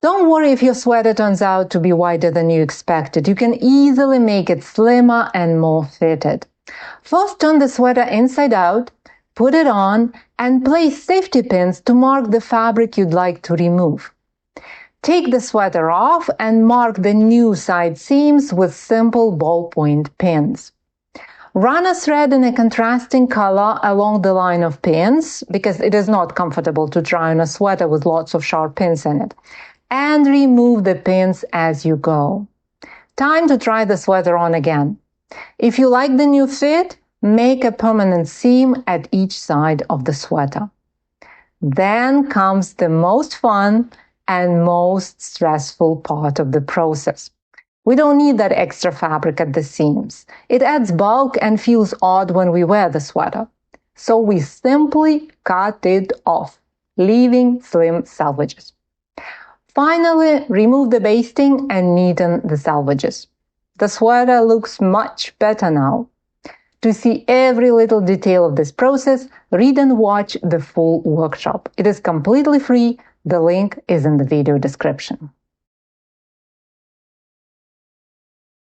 Don't worry if your sweater turns out to be wider than you expected. You can easily make it slimmer and more fitted. First, turn the sweater inside out, put it on, and place safety pins to mark the fabric you'd like to remove. Take the sweater off and mark the new side seams with simple ballpoint pins. Run a thread in a contrasting color along the line of pins, because it is not comfortable to try on a sweater with lots of sharp pins in it, and remove the pins as you go. Time to try the sweater on again. If you like the new fit, make a permanent seam at each side of the sweater. Then comes the most fun and most stressful part of the process. We don't need that extra fabric at the seams. It adds bulk and feels odd when we wear the sweater. So we simply cut it off, leaving slim selvages. Finally, remove the basting and neaten the selvages. The sweater looks much better now. To see every little detail of this process, read and watch the full workshop. It is completely free. The link is in the video description.